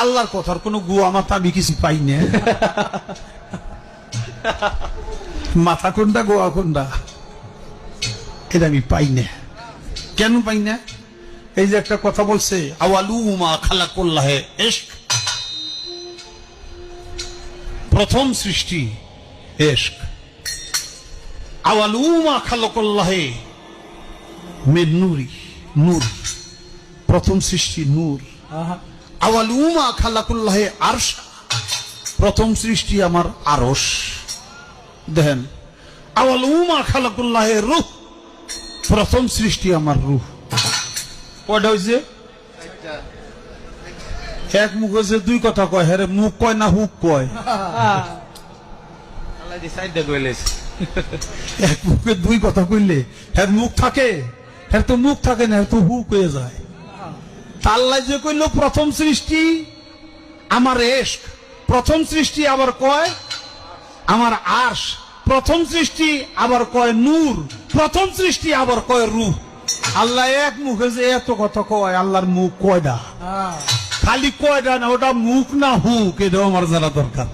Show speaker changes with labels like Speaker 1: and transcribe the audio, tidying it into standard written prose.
Speaker 1: আল্লাহর কথার কোন গুয়া মাথা আমি কিছু পাই না। মাথা কোনটা গোয়া কোনটা এটা আমি পাই না। কেন পাই না? এই যে একটা কথা বলছে, আওয়ালু মা খালাকুল্লাহে ইশক, প্রথম সৃষ্টি ইশক। আওয়ালু মা খালাকুল্লাহে মিন নূরি, নূর, প্রথম সৃষ্টি নূর। আওয়ালু মা খালাকুল্লাহে আরশ, প্রথম সৃষ্টি আমার আরশ। দেখেন, আওয়ালু মা খালাকুল্লাহে রূহ, প্রথম সৃষ্টি আমার রূহ। কয়টা হয়েছে? এক মুখ হয়েছে দুই কথা কয়, হ্যাঁ মুখ কয় না হুক কয়? এক মুখে দুই কথা কইলে হ্যাঁ মুখ থাকে, হ্যাঁ তো মুখ থাকে না, তো হুক হয়ে যায়। আল্লাহ যে কইল প্রথম সৃষ্টি আমার ইশক, প্রথম সৃষ্টি আবার কয় আমার আরশ, প্রথম সৃষ্টি আবার কয় নূর, প্রথম সৃষ্টি আবার কয় রূহ। আল্লাহ এক মুখে যে এত কথা কয়, আল্লাহর মুখ কয়টা? খালি কয়টা না, ওটা মুখ না হুক, এটাও আমার জানা দরকার।